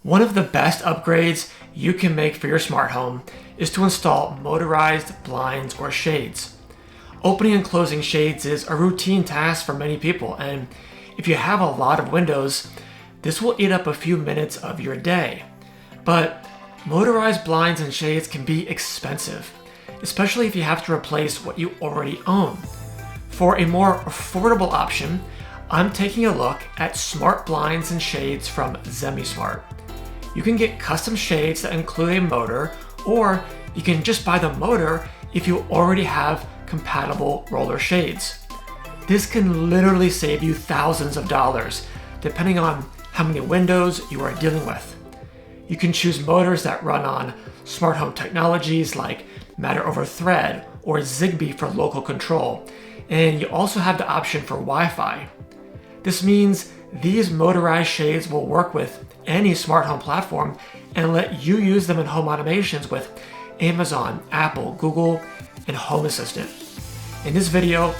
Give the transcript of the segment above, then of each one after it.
One of the best upgrades you can make for your smart home is to install motorized blinds or shades. Opening and closing shades is a routine task for many people, and if you have a lot of windows, this will eat up a few minutes of your day. But motorized blinds and shades can be expensive, especially if you have to replace what you already own. For a more affordable option, I'm taking a look at smart blinds and shades from Zemismart. You can get custom shades that include a motor, or you can just buy the motor if you already have compatible roller shades. This can literally save you thousands of dollars, depending on how many windows you are dealing with. You can choose motors that run on smart home technologies like Matter over Thread or Zigbee for local control, and you also have the option for Wi-Fi. This means these motorized shades will work with any smart home platform and let you use them in home automations with Amazon, Apple, Google, and Home Assistant. In this video,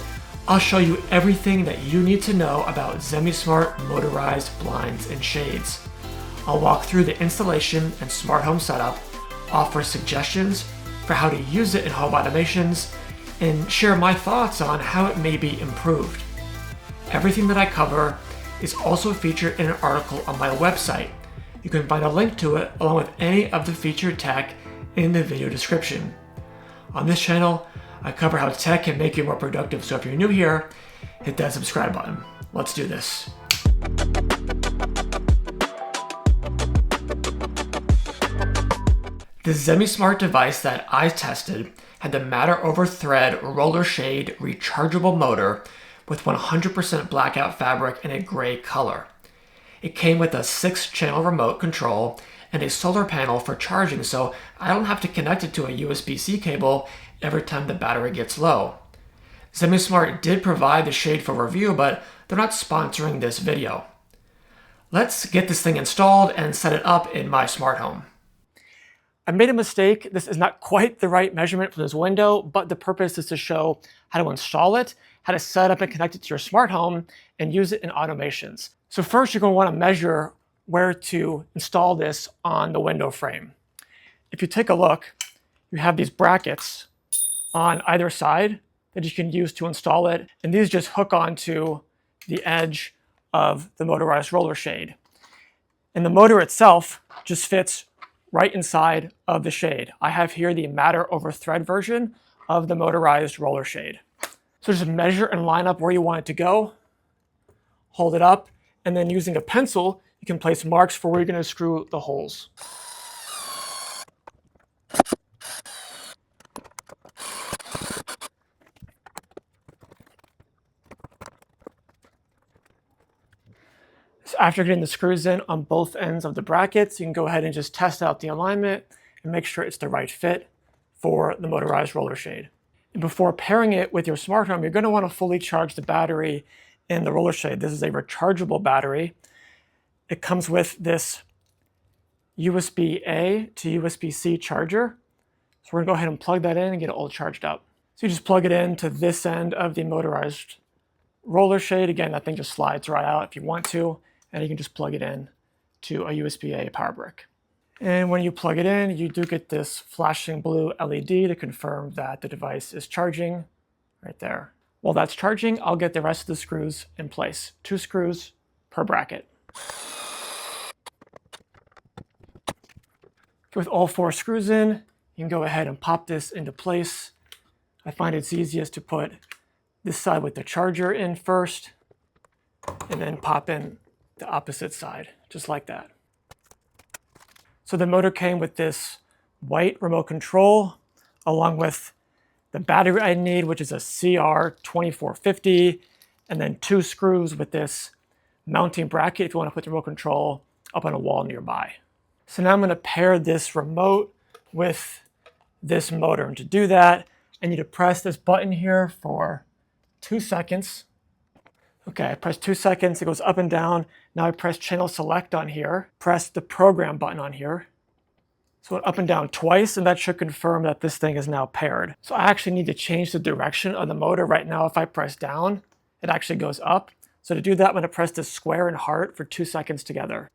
I'll show you everything that you need to know about Zemismart motorized blinds and shades. I'll walk through the installation and smart home setup, offer suggestions for how to use it in home automations, and share my thoughts on how it may be improved. Everything that I cover is also featured in an article on my website. You can find a link to it along with any of the featured tech in the video description. On this channel, I cover how tech can make you more productive, so if you're new here, hit that subscribe button. Let's do this. The Zemismart device that I tested had the Matter over Thread roller shade rechargeable motor with 100% blackout fabric and a gray color. It came with a 6-channel remote control and a solar panel for charging, so I don't have to connect it to a USB-C cable every time the battery gets low. Zemismart did provide the shade for review, but they're not sponsoring this video. Let's get this thing installed and set it up in my smart home. I made a mistake. This is not quite the right measurement for this window, but the purpose is to show how to install it, how to set up and connect it to your smart home, and use it in automations. So first, you're going to want to measure where to install this on the window frame. If you take a look, you have these brackets on either side that you can use to install it, and these just hook onto the edge of the motorized roller shade. And the motor itself just fits right inside of the shade. I have here the Matter over Thread version of the motorized roller shade. So just measure and line up where you want it to go, hold it up, and then using a pencil, you can place marks for where you're going to screw the holes. So after getting the screws in on both ends of the brackets, you can go ahead and just test out the alignment and make sure it's the right fit for the motorized roller shade. And before pairing it with your smart home, you're going to want to fully charge the battery in the roller shade. This is a rechargeable battery. It comes with this USB-A to USB-C charger. So we're going to go ahead and plug that in and get it all charged up. So you just plug it in to this end of the motorized roller shade. Again, that thing just slides right out if you want to, and you can just plug it in to a USB-A power brick. And when you plug it in, you do get this flashing blue LED to confirm that the device is charging right there. While that's charging, I'll get the rest of the screws in place. 2 screws per bracket. With all 4 screws in, you can go ahead and pop this into place. I find it's easiest to put this side with the charger in first, and then pop in the opposite side, just like that. So the motor came with this white remote control, along with the battery I need, which is a CR2450, and then 2 screws with this mounting bracket if you want to put the remote control up on a wall nearby. So now I'm going to pair this remote with this motor. And to do that, I need to press this button here for 2 seconds. Okay, I press 2 seconds, it goes up and down. Now I press channel select on here, press the program button on here. So it up and down twice, and that should confirm that this thing is now paired. So I actually need to change the direction of the motor. Right now, if I press down, it actually goes up. So to do that, I'm going to press the square and heart for 2 seconds together.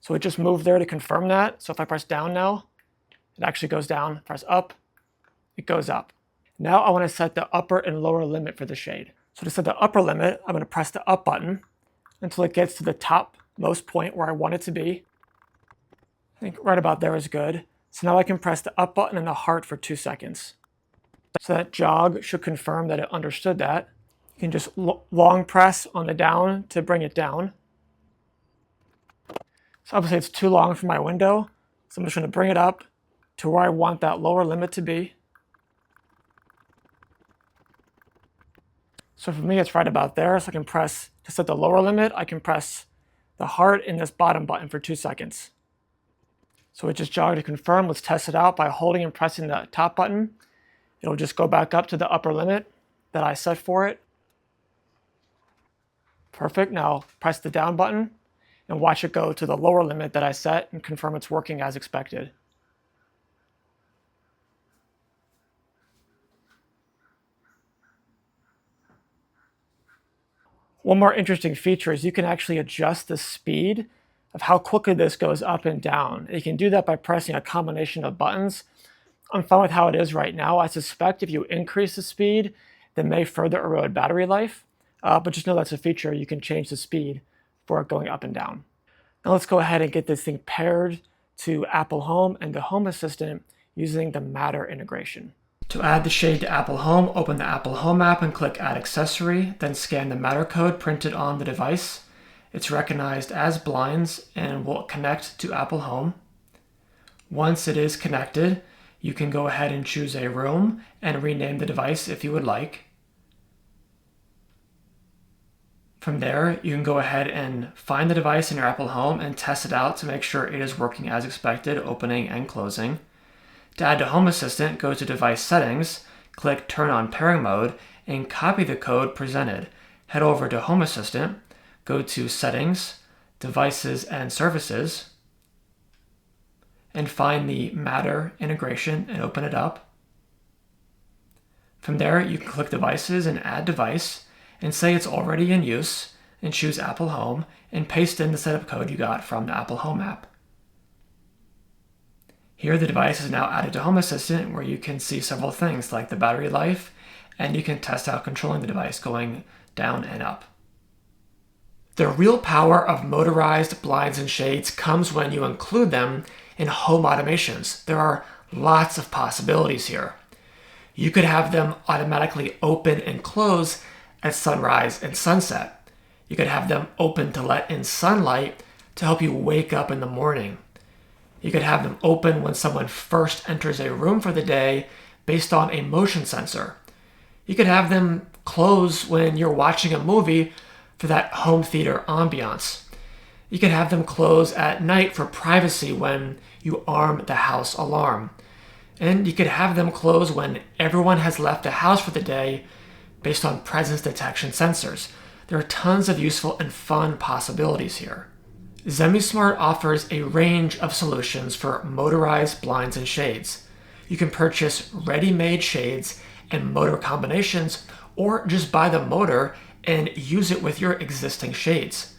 So it just moved there to confirm that. So if I press down now, it actually goes down. Press up, it goes up. Now I want to set the upper and lower limit for the shade. So to set the upper limit, I'm going to press the up button until it gets to the topmost point where I want it to be. I think right about there is good. So now I can press the up button and the heart for 2 seconds. So that jog should confirm that it understood that. You can just long press on the down to bring it down. So obviously it's too long for my window, so I'm just going to bring it up to where I want that lower limit to be. So for me, it's right about there. So I can press, to set the lower limit, I can press the heart and this bottom button for 2 seconds. So it just jogged to confirm. Let's test it out by holding and pressing the top button. It'll just go back up to the upper limit that I set for it. Perfect. Now press the down button and watch it go to the lower limit that I set and confirm it's working as expected. One more interesting feature is you can actually adjust the speed of how quickly this goes up and down. You can do that by pressing a combination of buttons. I'm fine with how it is right now. I suspect if you increase the speed, that may further erode battery life. But just know that's a feature. You can change the speed for it going up and down. Now let's go ahead and get this thing paired to Apple Home and the Home Assistant using the Matter integration. To add the shade to Apple Home, open the Apple Home app and click Add Accessory, then scan the Matter code printed on the device. It's recognized as blinds and will connect to Apple Home. Once it is connected, you can go ahead and choose a room and rename the device if you would like. From there, you can go ahead and find the device in your Apple Home and test it out to make sure it is working as expected, opening and closing. To add to Home Assistant, go to Device Settings, click Turn on Pairing Mode, and copy the code presented. Head over to Home Assistant, go to Settings, Devices and Services, and find the Matter integration and open it up. From there, you can click Devices and Add Device, and say it's already in use, and choose Apple Home, and paste in the setup code you got from the Apple Home app. Here the device is now added to Home Assistant, where you can see several things like the battery life, and you can test out controlling the device going down and up. The real power of motorized blinds and shades comes when you include them in home automations. There are lots of possibilities here. You could have them automatically open and close at sunrise and sunset. You could have them open to let in sunlight to help you wake up in the morning. You could have them open when someone first enters a room for the day based on a motion sensor. You could have them close when you're watching a movie for that home theater ambiance. You could have them close at night for privacy when you arm the house alarm. And you could have them close when everyone has left the house for the day based on presence detection sensors. There are tons of useful and fun possibilities here. Zemismart offers a range of solutions for motorized blinds and shades. You can purchase ready-made shades and motor combinations, or just buy the motor and use it with your existing shades.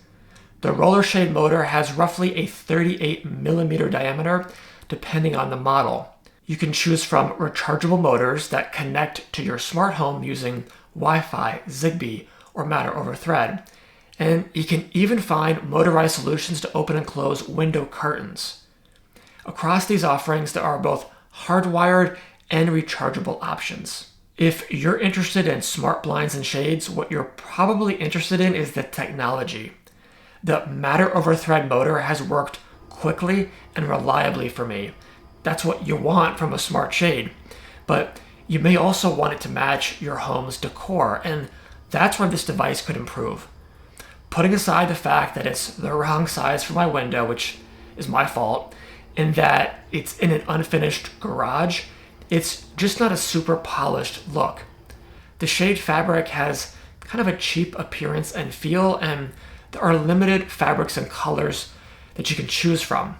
The roller shade motor has roughly a 38mm diameter, depending on the model. You can choose from rechargeable motors that connect to your smart home using Wi-Fi, Zigbee, or Matter over Thread. And you can even find motorized solutions to open and close window curtains. Across these offerings, there are both hardwired and rechargeable options. If you're interested in smart blinds and shades, what you're probably interested in is the technology. The Matter over Thread motor has worked quickly and reliably for me. That's what you want from a smart shade. But you may also want it to match your home's decor, and that's where this device could improve. Putting aside the fact that it's the wrong size for my window, which is my fault, and that it's in an unfinished garage, it's just not a super polished look. The shade fabric has kind of a cheap appearance and feel, and there are limited fabrics and colors that you can choose from.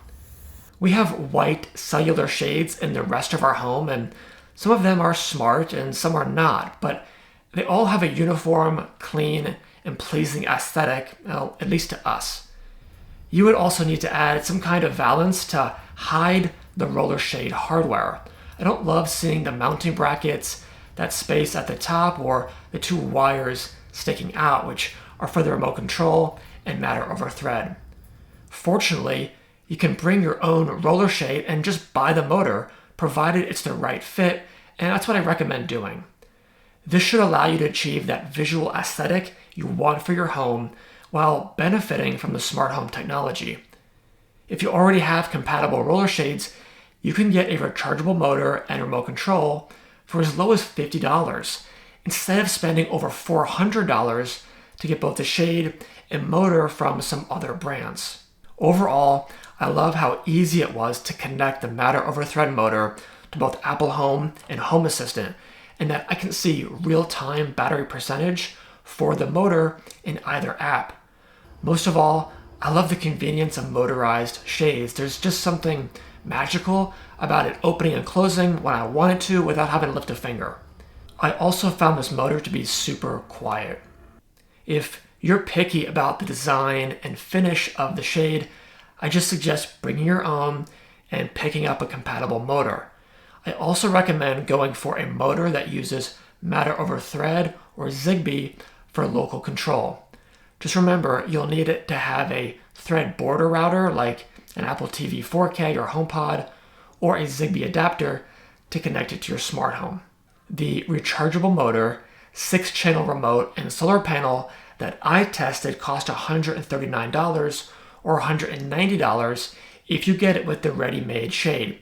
We have white cellular shades in the rest of our home, and some of them are smart and some are not, but they all have a uniform, clean, and pleasing aesthetic, well, at least to us. You would also need to add some kind of valance to hide the roller shade hardware. I don't love seeing the mounting brackets, that space at the top, or the two wires sticking out, which are for the remote control and matter over thread. Fortunately, you can bring your own roller shade and just buy the motor, provided it's the right fit, and that's what I recommend doing. This should allow you to achieve that visual aesthetic you want for your home while benefiting from the smart home technology. If you already have compatible roller shades, you can get a rechargeable motor and remote control for as low as $50 instead of spending over $400 to get both the shade and motor from some other brands. Overall, I love how easy it was to connect the matter over thread motor to both Apple Home and Home Assistant, and that I can see real-time battery percentage for the motor in either app. Most of all, I love the convenience of motorized shades. There's just something magical about it opening and closing when I want it to without having to lift a finger. I also found this motor to be super quiet. If you're picky about the design and finish of the shade, I just suggest bringing your own and picking up a compatible motor. I also recommend going for a motor that uses matter over thread or Zigbee for local control. Just remember, you'll need it to have a thread border router like an Apple TV 4K or HomePod, or a Zigbee adapter to connect it to your smart home. The rechargeable motor, 6-channel remote, and solar panel that I tested cost $139 or $190 if you get it with the ready-made shade.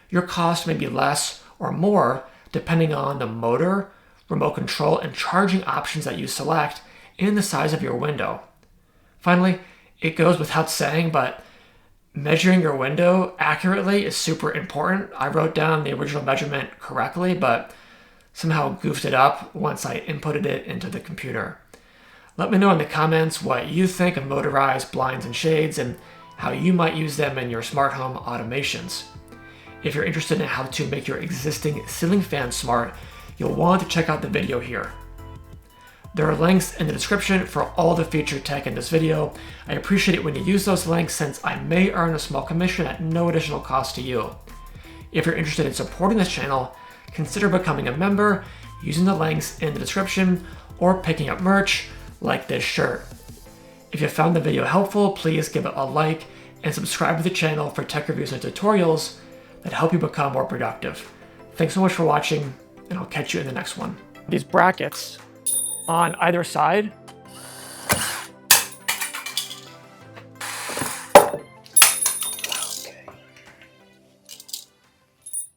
Your cost may be less or more depending on the motor, remote control, and charging options that you select and the size of your window. Finally, it goes without saying, but measuring your window accurately is super important. I wrote down the original measurement correctly, but somehow goofed it up once I inputted it into the computer. Let me know in the comments what you think of motorized blinds and shades and how you might use them in your smart home automations. If you're interested in how to make your existing ceiling fan smart, you'll want to check out the video here. There are links in the description for all the featured tech in this video. I appreciate it when you use those links since I may earn a small commission at no additional cost to you. If you're interested in supporting this channel, consider becoming a member using the links in the description or picking up merch like this shirt. If you found the video helpful, please give it a like and subscribe to the channel for tech reviews and tutorials that help you become more productive. Thanks so much for watching, and I'll catch you in the next one. These brackets on either side